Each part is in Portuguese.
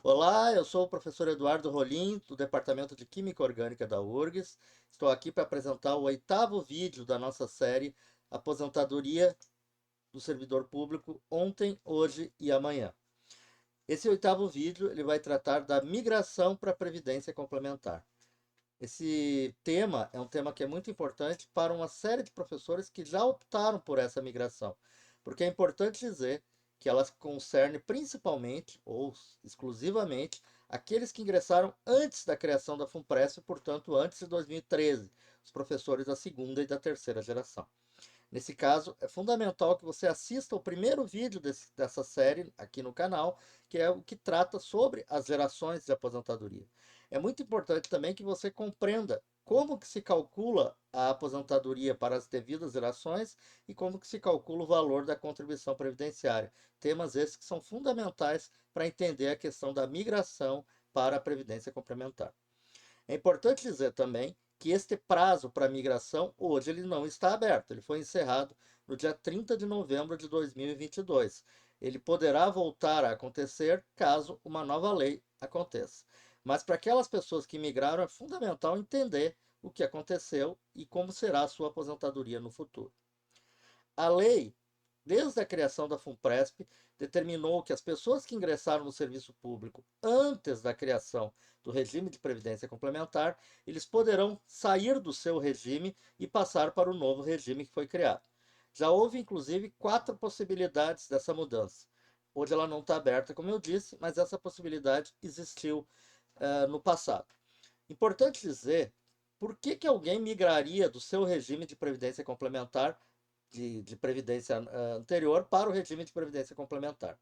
Olá, eu sou o professor Eduardo Rolim, do Departamento de Química Orgânica da URGS. Estou aqui para apresentar o oitavo vídeo da nossa série Aposentadoria do Servidor Público ontem, hoje e amanhã. Esse oitavo vídeo ele vai tratar da migração para a Previdência Complementar. Esse tema é um tema que é muito importante para uma série de professores que já optaram por essa migração, porque é importante dizer que ela concerne principalmente ou exclusivamente aqueles que ingressaram antes da criação da FUNPRESP, portanto antes de 2013, os professores da segunda e da terceira geração. Nesse caso, é fundamental que você assista o primeiro vídeo dessa série aqui no canal, que é o que trata sobre as gerações de aposentadoria. É muito importante também que você compreenda como que se calcula a aposentadoria para as devidas gerações e como que se calcula o valor da contribuição previdenciária. Temas esses que são fundamentais para entender a questão da migração para a previdência complementar. É importante dizer também que este prazo para migração hoje ele não está aberto. Ele foi encerrado no dia 30 de novembro de 2022. Ele poderá voltar a acontecer caso uma nova lei aconteça. Mas para aquelas pessoas que migraram é fundamental entender o que aconteceu e como será a sua aposentadoria no futuro. A lei, desde a criação da FUNPRESP, determinou que as pessoas que ingressaram no serviço público antes da criação do regime de previdência complementar, eles poderão sair do seu regime e passar para o novo regime que foi criado. Já houve, inclusive, 4 possibilidades dessa mudança. Hoje ela não está aberta, como eu disse, mas essa possibilidade existiu no passado. Importante dizer por que alguém migraria do seu regime de previdência complementar de previdência anterior para o regime de previdência complementar.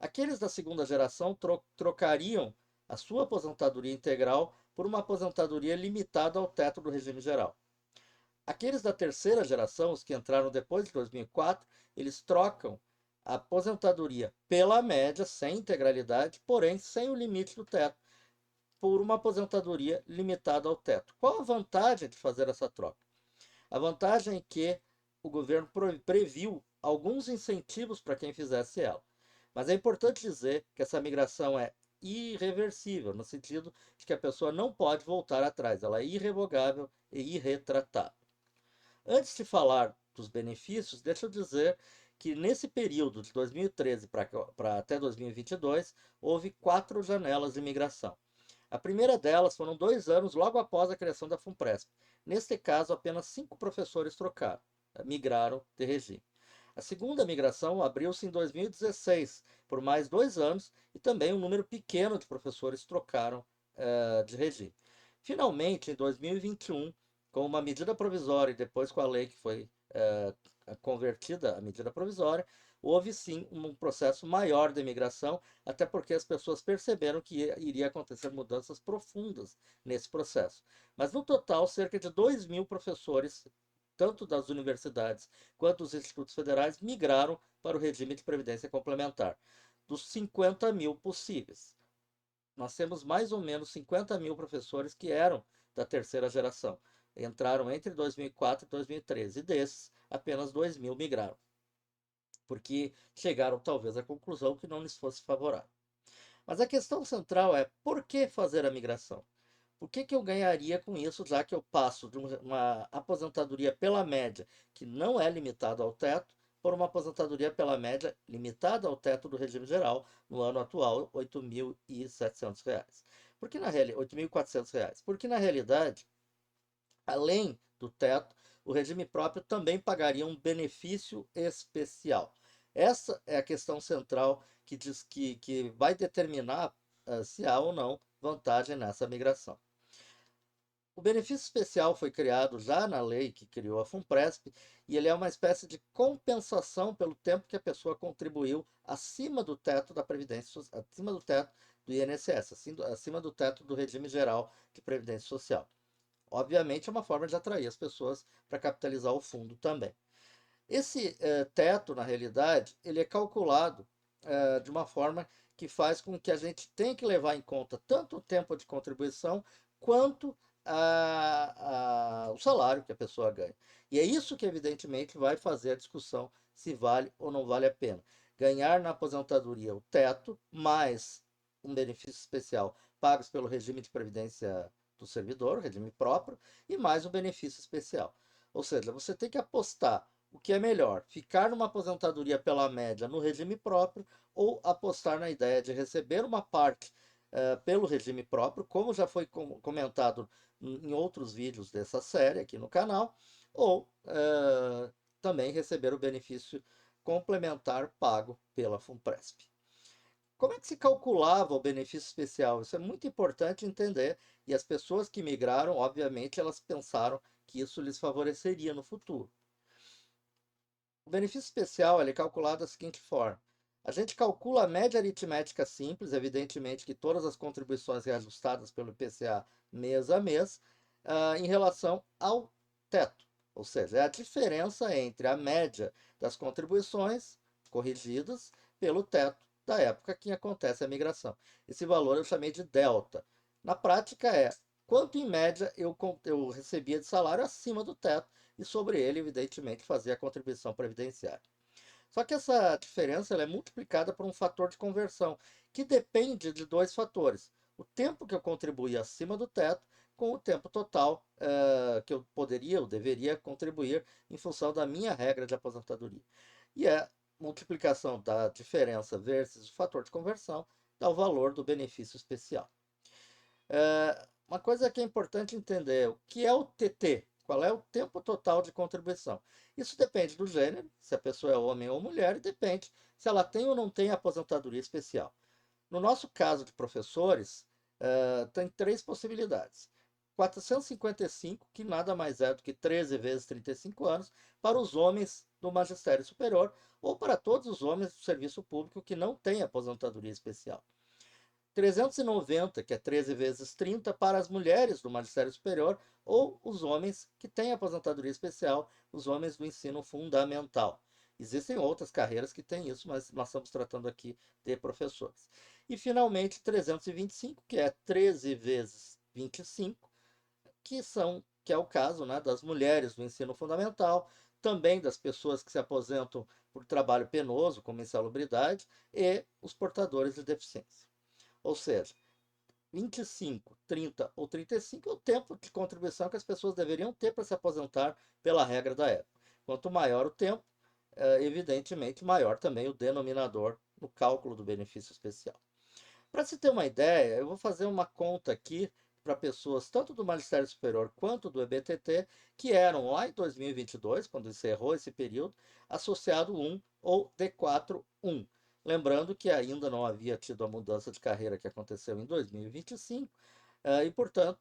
Aqueles da segunda geração trocariam a sua aposentadoria integral por uma aposentadoria limitada ao teto do regime geral. Aqueles da terceira geração, os que entraram depois de 2004, eles trocam a aposentadoria pela média, sem integralidade, porém sem o limite do teto, por uma aposentadoria limitada ao teto. Qual a vantagem de fazer essa troca? A vantagem é que o governo previu alguns incentivos para quem fizesse ela. Mas é importante dizer que essa migração é irreversível, no sentido de que a pessoa não pode voltar atrás, ela é irrevogável e irretratável. Antes de falar dos benefícios, deixa eu dizer que nesse período de 2013 para até 2022, houve 4 janelas de migração. A primeira delas foram 2 anos logo após a criação da FUNPRESP. Neste caso, apenas 5 professores trocaram, migraram de regime. A segunda migração abriu-se em 2016, por mais 2 anos, e também um número pequeno de professores trocaram de regime. Finalmente, em 2021, com uma medida provisória e depois com a lei que foi convertida à medida provisória, houve sim um processo maior de imigração, até porque as pessoas perceberam que iria acontecer mudanças profundas nesse processo. Mas no total, cerca de 2.000 professores, tanto das universidades quanto dos institutos federais, migraram para o regime de previdência complementar, dos 50.000 possíveis. Nós temos mais ou menos 50.000 professores que eram da terceira geração. Entraram entre 2004 e 2013, e desses, apenas 2.000 migraram, porque chegaram talvez à conclusão que não lhes fosse favorável. Mas a questão central é por que fazer a migração? O que eu ganharia com isso, já que eu passo de uma aposentadoria pela média, que não é limitada ao teto, por uma aposentadoria pela média limitada ao teto do regime geral, no ano atual, R$ 8.700. Porque na realidade, R$ 8.400. Porque na realidade, além do teto, o regime próprio também pagaria um benefício especial. Essa é a questão central que diz que vai determinar se há ou não vantagem nessa migração. O benefício especial foi criado já na lei que criou a FUNPRESP e ele é uma espécie de compensação pelo tempo que a pessoa contribuiu acima do teto da Previdência, acima do teto do INSS, acima do teto do regime geral de Previdência Social. Obviamente é uma forma de atrair as pessoas para capitalizar o fundo também. Esse teto, na realidade, ele é calculado de uma forma que faz com que a gente tenha que levar em conta tanto o tempo de contribuição quanto o salário que a pessoa ganha. E é isso que, evidentemente, vai fazer a discussão se vale ou não vale a pena. Ganhar na aposentadoria o teto, mais um benefício especial pagos pelo regime de previdência do servidor, regime próprio, e mais um benefício especial. Ou seja, você tem que apostar o que é melhor, ficar numa aposentadoria pela média no regime próprio ou apostar na ideia de receber uma parte pelo regime próprio, como já foi comentado em outros vídeos dessa série aqui no canal, ou também receber o benefício complementar pago pela Funpresp. Como é que se calculava o benefício especial? Isso é muito importante entender, e as pessoas que migraram, obviamente, elas pensaram que isso lhes favoreceria no futuro. O benefício especial é calculado da seguinte forma: a gente calcula a média aritmética simples, evidentemente que todas as contribuições reajustadas pelo IPCA mês a mês, em relação ao teto, ou seja, é a diferença entre a média das contribuições corrigidas pelo teto da época que acontece a migração. Esse valor eu chamei de delta. Na prática é quanto em média eu recebia de salário acima do teto e sobre ele, evidentemente, fazia a contribuição previdenciária. Só que essa diferença ela é multiplicada por um fator de conversão, que depende de dois fatores: o tempo que eu contribuí acima do teto com o tempo total que eu poderia ou deveria contribuir em função da minha regra de aposentadoria. E a multiplicação da diferença versus o fator de conversão dá o valor do benefício especial. Uma coisa que é importante entender: o que é o TT? Qual é o tempo total de contribuição? Isso depende do gênero, se a pessoa é homem ou mulher, e depende se ela tem ou não tem aposentadoria especial. No nosso caso de professores, tem três possibilidades. 455, que nada mais é do que 13 vezes 35 anos, para os homens do magistério superior, ou para todos os homens do serviço público que não têm aposentadoria especial. 390, que é 13 vezes 30, para as mulheres do magistério superior ou os homens que têm aposentadoria especial, os homens do ensino fundamental. Existem outras carreiras que têm isso, mas nós estamos tratando aqui de professores. E, finalmente, 325, que é 13 vezes 25, que é o caso, né, das mulheres do ensino fundamental, também das pessoas que se aposentam por trabalho penoso, como insalubridade, e os portadores de deficiência. Ou seja, 25, 30 ou 35 é o tempo de contribuição que as pessoas deveriam ter para se aposentar pela regra da época. Quanto maior o tempo, evidentemente maior também o denominador no cálculo do benefício especial. Para se ter uma ideia, eu vou fazer uma conta aqui para pessoas tanto do Magistério Superior quanto do EBTT que eram lá em 2022, quando encerrou esse período, associado 1 ou D4-1. Lembrando que ainda não havia tido a mudança de carreira que aconteceu em 2025 e, portanto,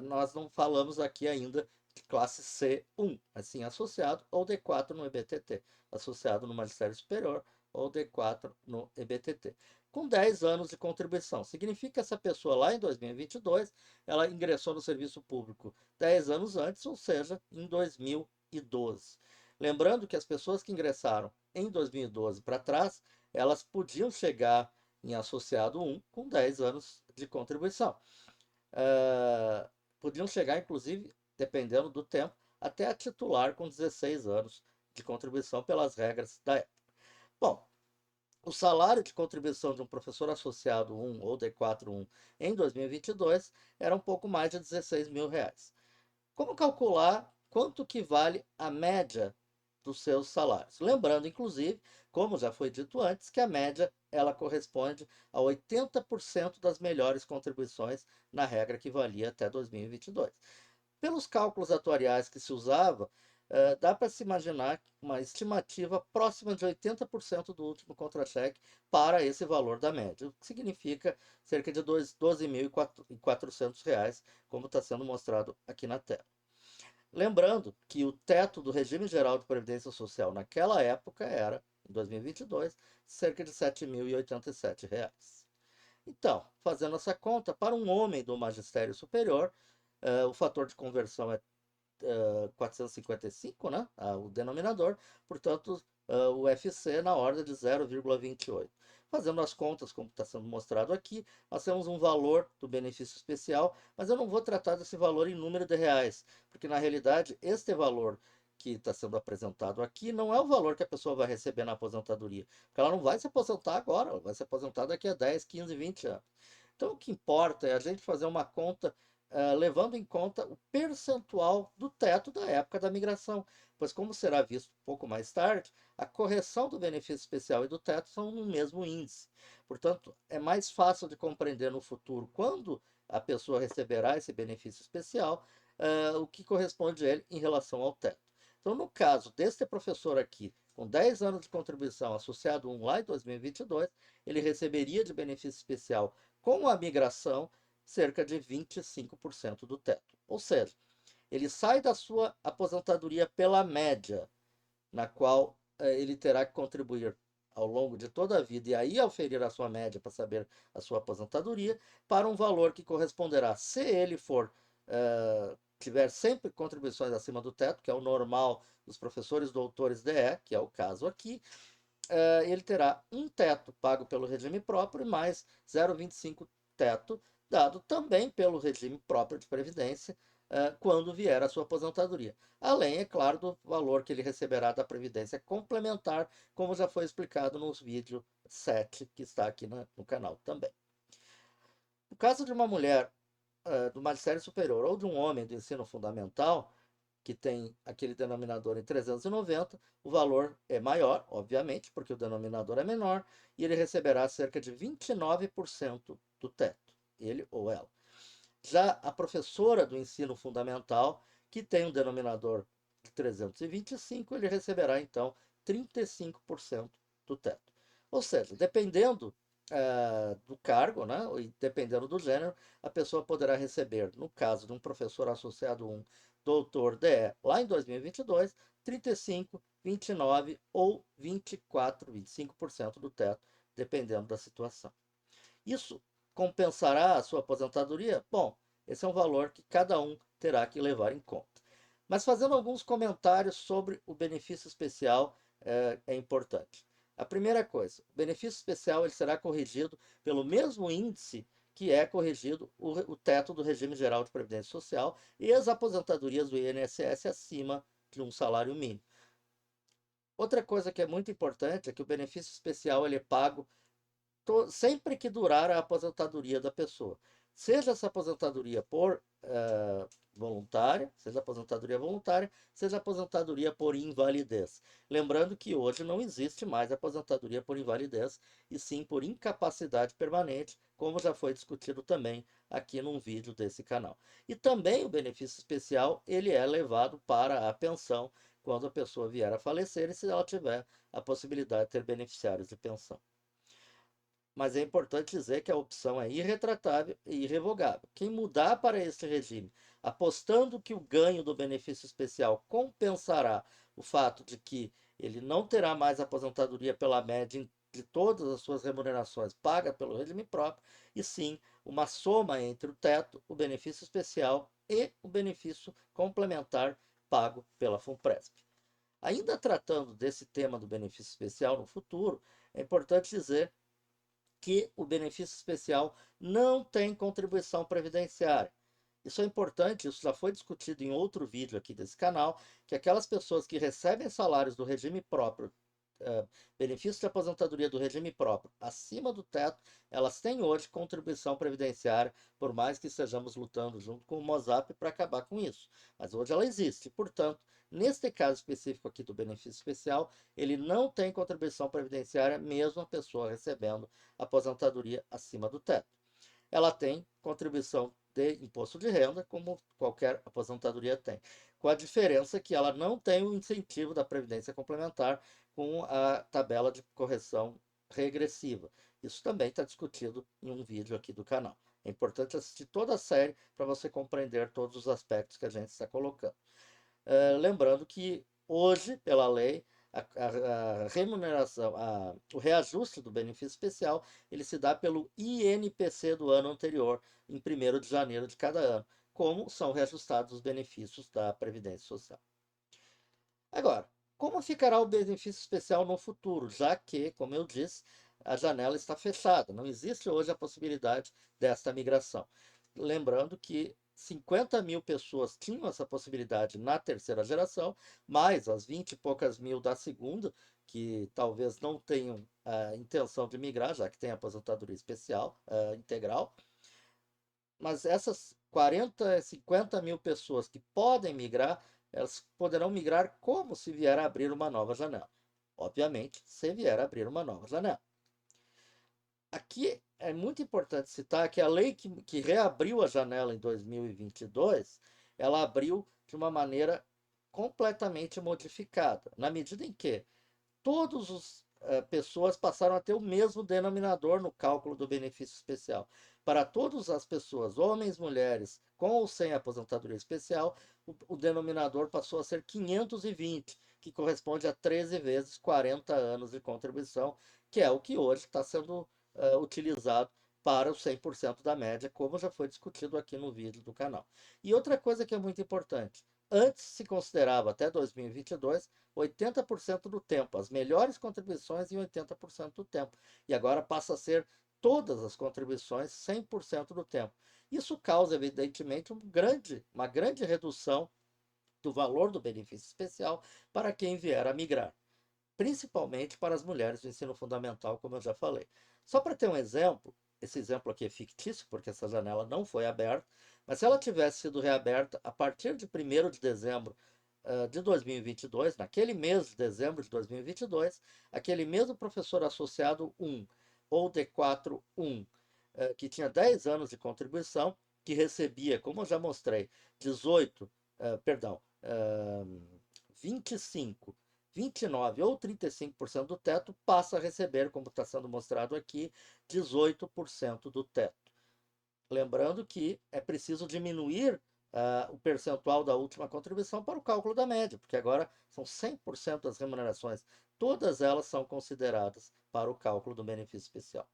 nós não falamos aqui ainda de classe C1, assim associado, ou D4 no EBTT, associado no Magistério Superior, ou D4 no EBTT. Com 10 anos de contribuição. Significa que essa pessoa lá em 2022, ela ingressou no serviço público 10 anos antes, ou seja, em 2012. Lembrando que as pessoas que ingressaram em 2012 para trás, elas podiam chegar em associado 1 com 10 anos de contribuição. Podiam chegar, inclusive, dependendo do tempo, até a titular com 16 anos de contribuição pelas regras da época. Bom, o salário de contribuição de um professor associado 1 ou D4-1 em 2022 era um pouco mais de 16 mil reais. Como calcular quanto que vale a média dos seus salários? Lembrando, inclusive, como já foi dito antes, que a média ela corresponde a 80% das melhores contribuições na regra que valia até 2022. Pelos cálculos atuariais que se usava, dá para se imaginar uma estimativa próxima de 80% do último contra-cheque para esse valor da média, o que significa cerca de R$ 12.400, como está sendo mostrado aqui na tela. Lembrando que o teto do regime geral de previdência social naquela época era, em 2022, cerca de R$ 7.087. Então, fazendo essa conta, para um homem do magistério superior, o fator de conversão é 455, né? O denominador, portanto, o FC na ordem de 0,28. Fazendo as contas, como está sendo mostrado aqui, nós temos um valor do benefício especial, mas eu não vou tratar desse valor em número de reais, porque na realidade este valor que está sendo apresentado aqui não é o valor que a pessoa vai receber na aposentadoria, porque ela não vai se aposentar agora, ela vai se aposentar daqui a 10, 15, 20 anos. Então, o que importa é a gente fazer uma conta levando em conta o percentual do teto da época da migração, pois, como será visto um pouco mais tarde, a correção do benefício especial e do teto são no mesmo índice. Portanto, é mais fácil de compreender no futuro quando a pessoa receberá esse benefício especial, o que corresponde a ele em relação ao teto. Então, no caso deste professor aqui, com 10 anos de contribuição associado 1 lá em 2022, ele receberia de benefício especial com a migração cerca de 25% do teto. Ou seja, ele sai da sua aposentadoria pela média, na qual ele terá que contribuir ao longo de toda a vida e aí auferir a sua média para saber a sua aposentadoria, para um valor que corresponderá, se ele tiver sempre contribuições acima do teto, que é o normal dos professores doutores DE, que é o caso aqui, ele terá um teto pago pelo regime próprio e mais 0,25 teto dado também pelo regime próprio de previdência quando vier a sua aposentadoria. Além, é claro, do valor que ele receberá da previdência complementar, como já foi explicado nos vídeos 7, que está aqui no canal também. No caso de uma mulher do magistério superior ou de um homem do ensino fundamental, que tem aquele denominador em 390, o valor é maior, obviamente, porque o denominador é menor, e ele receberá cerca de 29% do teto, ele ou ela. Já a professora do ensino fundamental, que tem um denominador de 325, ele receberá então 35% do teto. Ou seja, dependendo do cargo, né, e dependendo do gênero, a pessoa poderá receber, no caso de um professor associado 1, doutor DE, lá em 2022, 35, 29 ou 24, 25% do teto, dependendo da situação. Isso compensará a sua aposentadoria? Bom, esse é um valor que cada um terá que levar em conta. Mas fazendo alguns comentários sobre o benefício especial é importante. A primeira coisa, o benefício especial ele será corrigido pelo mesmo índice que é corrigido o teto do regime geral de previdência social e as aposentadorias do INSS acima de um salário mínimo. Outra coisa que é muito importante é que o benefício especial ele é pago sempre que durar a aposentadoria da pessoa. Seja essa aposentadoria por voluntária, seja aposentadoria voluntária, seja aposentadoria por invalidez. Lembrando que hoje não existe mais aposentadoria por invalidez, e sim por incapacidade permanente, como já foi discutido também aqui num vídeo desse canal. E também o benefício especial, ele é levado para a pensão quando a pessoa vier a falecer e se ela tiver a possibilidade de ter beneficiários de pensão. Mas é importante dizer que a opção é irretratável e irrevogável. Quem mudar para este regime, apostando que o ganho do benefício especial compensará o fato de que ele não terá mais aposentadoria pela média de todas as suas remunerações paga pelo regime próprio, e sim uma soma entre o teto, o benefício especial e o benefício complementar pago pela FUNPRESP. Ainda tratando desse tema do benefício especial no futuro, é importante dizer que o benefício especial não tem contribuição previdenciária. Isso é importante, isso já foi discutido em outro vídeo aqui desse canal, que aquelas pessoas que recebem salários do regime próprio, benefício de aposentadoria do regime próprio, acima do teto, elas têm hoje contribuição previdenciária, por mais que estejamos lutando junto com o MOSAP para acabar com isso. Mas hoje ela existe, portanto, neste caso específico aqui do benefício especial, ele não tem contribuição previdenciária, mesmo a pessoa recebendo aposentadoria acima do teto. Ela tem contribuição de imposto de renda, como qualquer aposentadoria tem, com a diferença que ela não tem o incentivo da Previdência Complementar com a tabela de correção regressiva. Isso também está discutido em um vídeo aqui do canal. É importante assistir toda a série para você compreender todos os aspectos que a gente está colocando. Lembrando que hoje, pela lei, a remuneração, o reajuste do benefício especial, ele se dá pelo INPC do ano anterior, em 1º de janeiro de cada ano, como são reajustados os benefícios da Previdência Social. Agora, como ficará o benefício especial no futuro, já que, como eu disse, a janela está fechada, não existe hoje a possibilidade desta migração. Lembrando que 50 mil pessoas tinham essa possibilidade na terceira geração, mais as 20 e poucas mil da segunda, que talvez não tenham a intenção de migrar, já que tem aposentadoria especial, integral. Mas essas 40, 50 mil pessoas que podem migrar, elas poderão migrar como se vier a abrir uma nova janela. Obviamente, se vier a abrir uma nova janela. Aqui é muito importante citar que a lei que reabriu a janela em 2022, ela abriu de uma maneira completamente modificada, na medida em que todas as pessoas passaram a ter o mesmo denominador no cálculo do benefício especial. Para todas as pessoas, homens, mulheres, com ou sem aposentadoria especial, o denominador passou a ser 520, que corresponde a 13 vezes 40 anos de contribuição, que é o que hoje está sendo utilizado para o 100% da média, como já foi discutido aqui no vídeo do canal. E outra coisa que é muito importante, antes se considerava até 2022 80% do tempo, as melhores contribuições em 80% do tempo. E agora passa a ser todas as contribuições 100% do tempo. Isso causa, evidentemente, uma grande redução do valor do benefício especial para quem vier a migrar, principalmente para as mulheres do ensino fundamental, como eu já falei. Só para ter um exemplo, esse exemplo aqui é fictício, porque essa janela não foi aberta, mas se ela tivesse sido reaberta a partir de 1º de dezembro de 2022, naquele mês de dezembro de 2022, aquele mesmo professor associado 1 ou D4 1, que tinha 10 anos de contribuição, que recebia, como eu já mostrei, 18, perdão, 25, 29 ou 35% do teto, passa a receber, como está sendo mostrado aqui, 18% do teto. Lembrando que é preciso diminuir o percentual da última contribuição para o cálculo da média, porque agora são 100% das remunerações, todas elas são consideradas para o cálculo do benefício especial.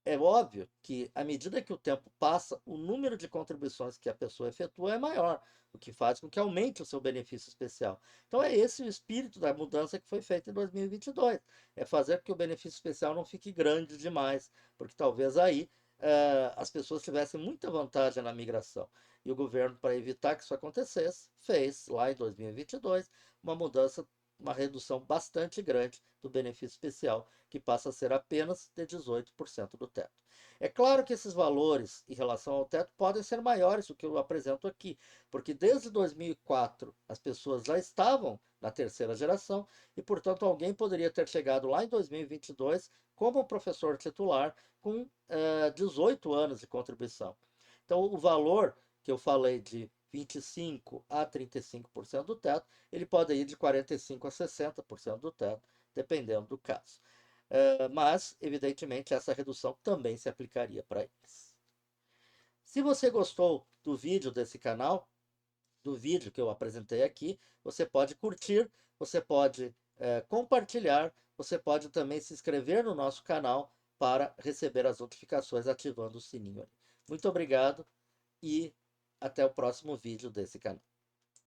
É óbvio que, à medida que o tempo passa, o número de contribuições que a pessoa efetua é maior, o que faz com que aumente o seu benefício especial. Então, é esse o espírito da mudança que foi feita em 2022. É fazer com que o benefício especial não fique grande demais, porque talvez aí as pessoas tivessem muita vantagem na migração. E o governo, para evitar que isso acontecesse, fez, lá em 2022, uma mudança, uma redução bastante grande do benefício especial, que passa a ser apenas de 18% do teto. É claro que esses valores em relação ao teto podem ser maiores do que eu apresento aqui, porque desde 2004 as pessoas já estavam na terceira geração e, portanto, alguém poderia ter chegado lá em 2022 como professor titular com 18 anos de contribuição. Então, o valor que eu falei de 25 a 35% do teto, ele pode ir de 45 a 60% do teto, dependendo do caso. Mas, evidentemente, essa redução também se aplicaria para eles. Se você gostou do vídeo desse canal, do vídeo que eu apresentei aqui, você pode curtir, você pode compartilhar, você pode também se inscrever no nosso canal para receber as notificações ativando o sininho. Muito obrigado e até o próximo vídeo desse canal.